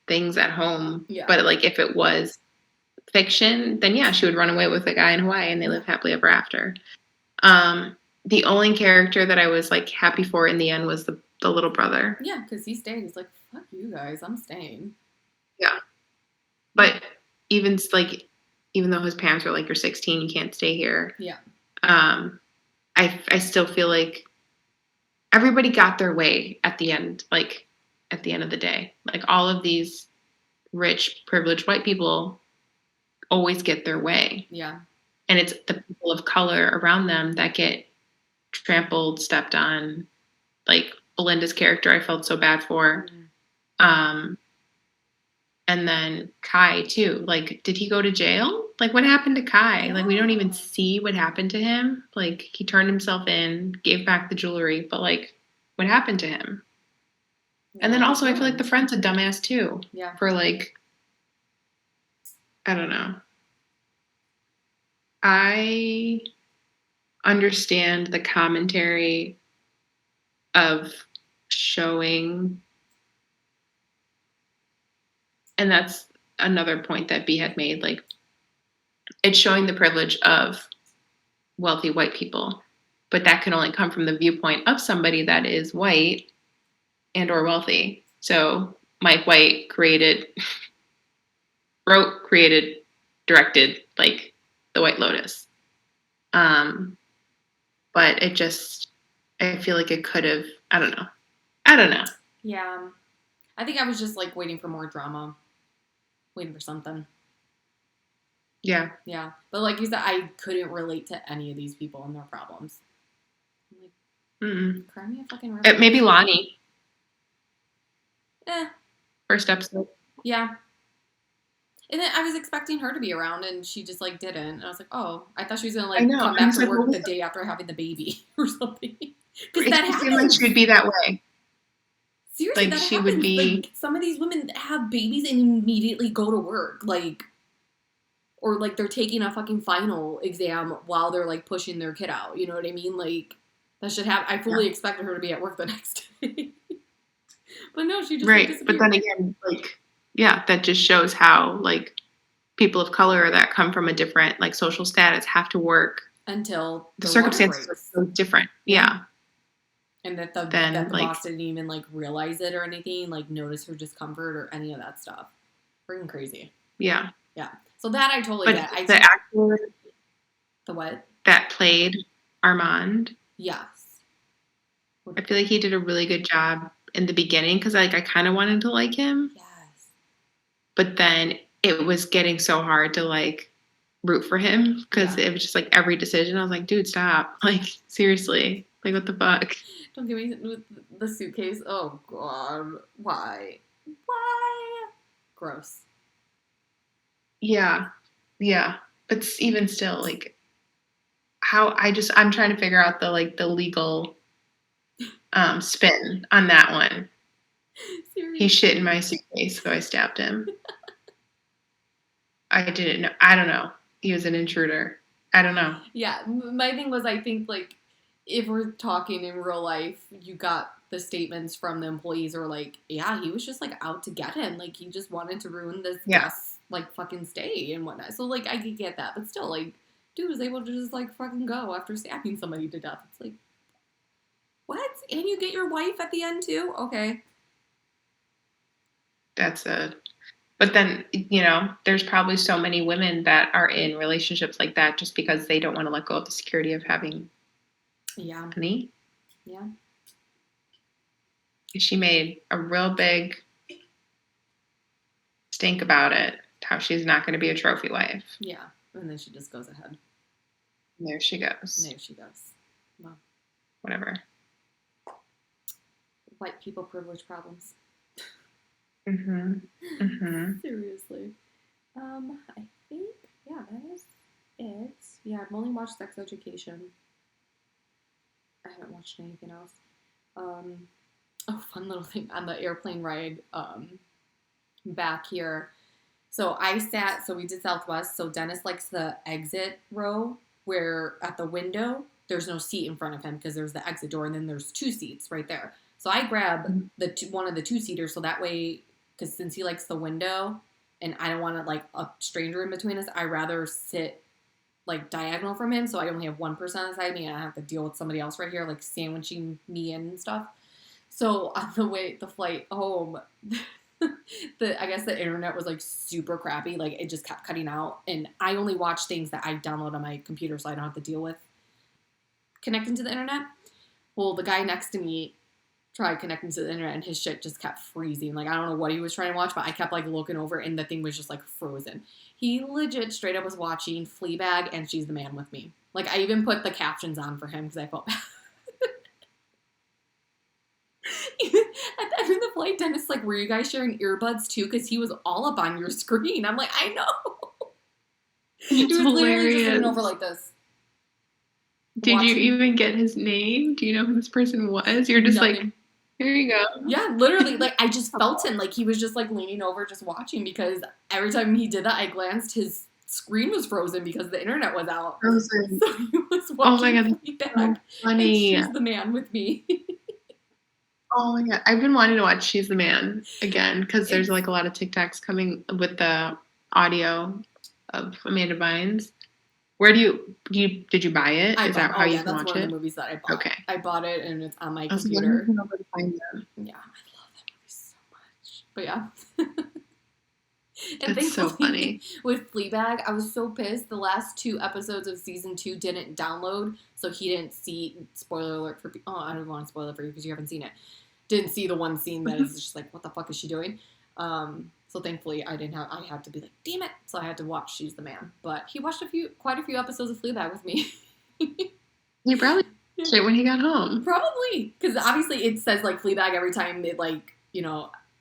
things at home. Yeah. But like if it was fiction, then yeah, she would run away with a guy in Hawaii and they live happily ever after. The only character that I was like happy for in the end was the little brother. Yeah, because he stayed. He's like, fuck you guys, I'm staying. Yeah. But even though his parents were like, you're 16, you can't stay here. Yeah. I still feel like everybody got their way at the end, like at the end of the day. Like all of these rich, privileged white people always get their way. Yeah. And it's the people of color around them that get trampled, stepped on. Like Belinda's character, I felt so bad for. And then Kai too. Like, did he go to jail? Like, what happened to Kai? Like, we don't even see what happened to him. Like, he turned himself in, gave back the jewelry, but like, what happened to him? Yeah, and then also, I feel like the friend's a dumbass too. Yeah. For like, I don't know. I understand the commentary of showing, and that's another point that B had made, like it's showing the privilege of wealthy white people, but that can only come from the viewpoint of somebody that is white and or wealthy. So Mike White wrote, created, directed like The White Lotus. But it just, I feel like it could have, I don't know. Yeah. I think I was just like waiting for more drama. Waiting for something. Yeah. Yeah. But like you said, I couldn't relate to any of these people and their problems. I'm like, cry me a fucking river. Maybe Lonnie. Eh. First episode. Yeah. And then I was expecting her to be around, and she just like didn't. And I was like, oh, I thought she was gonna like come back to work the day after having the baby or something. Because that happens. Seemed like she would be that way. Seriously, like that she happens. Would be. Like, some of these women have babies and immediately go to work, like, or like they're taking a fucking final exam while they're like pushing their kid out. You know what I mean? Like that should happen. I fully expected her to be at work the next day, but no, she just right. Like, but then again, like. Yeah, that just shows how, like, people of color that come from a different, like, social status have to work until the circumstances are so different. Yeah. And that the boss didn't even, like, realize it or anything, like, notice her discomfort or any of that stuff. Freaking crazy. Yeah. Yeah. So that I totally get. The actor... The what? That played Armand. Yes. I feel like he did a really good job in the beginning, because, like, I kind of wanted to like him. Yes. But then it was getting so hard to, like, root for him, because it was just, like, every decision. I was like, dude, stop. Like, seriously. Like, what the fuck? Don't give me with the suitcase. Oh, God. Why? Why? Gross. Yeah. Yeah. But even still, like, I'm trying to figure out the legal spin on that one. Seriously? He shit in my suitcase, so I stabbed him. I didn't know. I don't know. He was an intruder. I don't know. Yeah, my thing was, I think, like, if we're talking in real life, you got the statements from the employees or like, yeah, he was just like out to get him. Like, he just wanted to ruin this guest's like fucking stay and whatnot. So like, I could get that, but still, like, dude was able to just like fucking go after stabbing somebody to death. It's like, what? And you get your wife at the end too? Okay. That's a. But then, there's probably so many women that are in relationships like that just because they don't want to let go of the security of having money. Yeah. She made a real big stink about it, how she's not going to be a trophy wife. Yeah. And then she just goes ahead. And there she goes. Well, whatever. White people privilege problems. Seriously. I think, that is it. Yeah, I've only watched Sex Education. I haven't watched anything else. Fun little thing on the airplane ride back here. So we did Southwest, so Dennis likes the exit row where at the window, there's no seat in front of him because there's the exit door and then there's 2 seats right there. So I grab one of the 2-seaters so that way, because since he likes the window and I don't want a stranger in between us, I rather sit diagonal from him so I only have one person on the side of me and I have to deal with somebody else right here sandwiching me in and stuff. So on the flight home, I guess the internet was super crappy. It just kept cutting out. And I only watch things that I download on my computer so I don't have to deal with connecting to the internet. Well, the guy next to me tried connecting to the internet and his shit just kept freezing. I don't know what he was trying to watch, but I kept looking over and the thing was just frozen. He legit straight up was watching Fleabag and She's the Man with Me. I even put the captions on for him because I felt bad. At the end of the flight, Dennis were you guys sharing earbuds too? Because he was all up on your screen. I'm I know. He was literally just sitting over like this. Did you even get his name? Do you know who this person was? You're just Nothing. Here you go. Yeah, literally. I just felt him. He was just leaning over, just watching because every time he did that, I glanced, his screen was frozen because the internet was out. Frozen. So he was watching. Oh my god, Fleabag, so funny. And She's the Man with Me. Oh my god, I've been wanting to watch She's the Man again because there's a lot of TikToks coming with the audio of Amanda Bynes. Where did you buy it? Is that how you can watch it? That's one of the movies that I bought. Okay. I bought it and it's on my computer. Yeah, I love that movie so much. But yeah. And it's so funny. With Fleabag, I was so pissed. The last 2 episodes of season 2 didn't download, so he didn't see. Spoiler alert for. I don't want to spoil it for you because you haven't seen it. Didn't see the one scene that is just what the fuck is she doing? So thankfully I didn't have. I had to be damn it. So I had to watch She's the Man. But he watched quite a few episodes of Fleabag with me. He probably watched it when he got home. Probably because obviously it says Fleabag every time it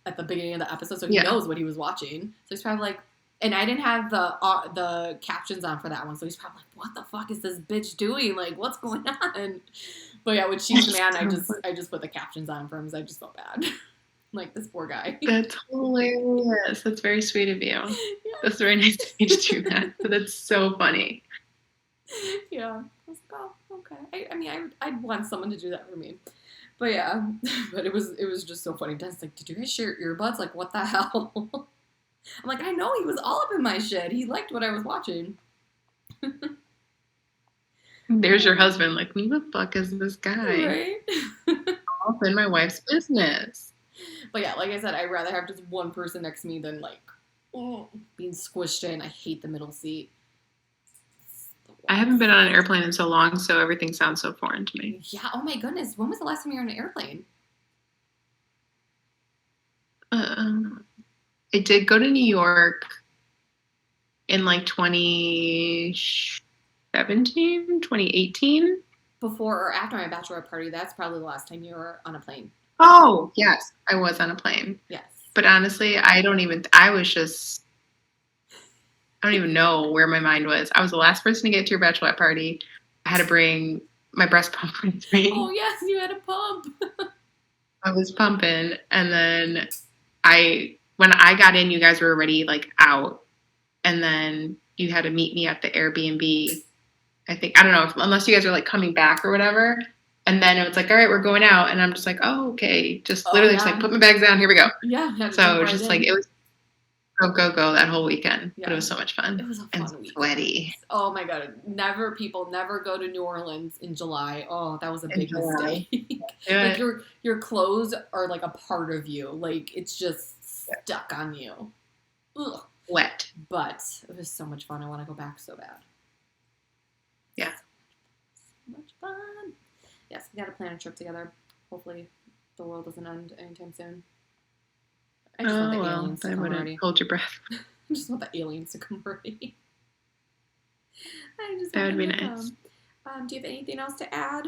at the beginning of the episode, so he knows what he was watching. So he's probably and I didn't have the captions on for that one, so he's probably what the fuck is this bitch doing? What's going on? But yeah, with She's the Man, I just put the captions on for him because I just felt bad. This poor guy. That's hilarious. That's very sweet of you. Yeah. That's very nice of you to do that. But that's so funny. Yeah. I was okay. I'd want someone to do that for me. But yeah, but it was just so funny. Den's did you guys share earbuds? What the hell? I'm I know he was all up in my shit. He liked what I was watching. There's your husband. Who the fuck is this guy? Right? All in my wife's business. But yeah, like I said, I'd rather have just one person next to me than being squished in. I hate the middle seat. I haven't been on an airplane in so long, so everything sounds so foreign to me. Yeah. Oh my goodness. When was the last time you were on an airplane? I did go to New York in 2017, 2018. Before or after my bachelorette party, that's probably the last time you were on a plane. Oh, yes. I was on a plane. Yes. But honestly, I don't even know where my mind was. I was the last person to get to your bachelorette party. I had to bring my breast pump with me. Oh, yes. You had a pump. I was pumping. And then when I got in, you guys were already out. And then you had to meet me at the Airbnb. I don't know, unless you guys are coming back or whatever. And then it was all right, we're going out. And I'm just oh, okay. Just literally just put my bags down. Here we go. Yeah. So it was just it was go that whole weekend. Yeah. But it was so much fun. It was a fun week. Sweaty. Oh my God. Never go to New Orleans in July. Oh, that was a big mistake. Your clothes are a part of you. It's just stuck on you. Ugh. Wet. But it was so much fun. I want to go back so bad. Yeah. So much fun. Yes, we got to plan a trip together. Hopefully the world doesn't end anytime soon. I just want the aliens to come already. Hold your breath. I just want the aliens to come already. That would be nice. Do you have anything else to add?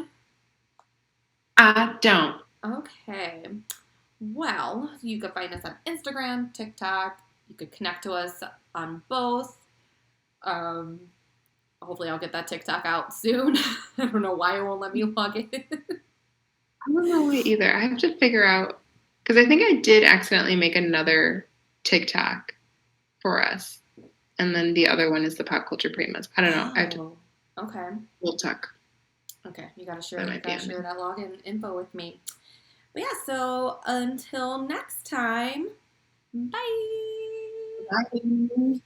I don't. Okay. Well, you can find us on Instagram, TikTok. You could connect to us on both. Hopefully I'll get that TikTok out soon. I don't know why it won't let me log in. I don't know why either. I have to figure out, because I think I did accidentally make another TikTok for us. And then the other one is the Pop Culture Primas. I don't know. I have to. Okay. We'll talk. Okay. You got to share that login info with me. But yeah, so until next time, bye. Bye.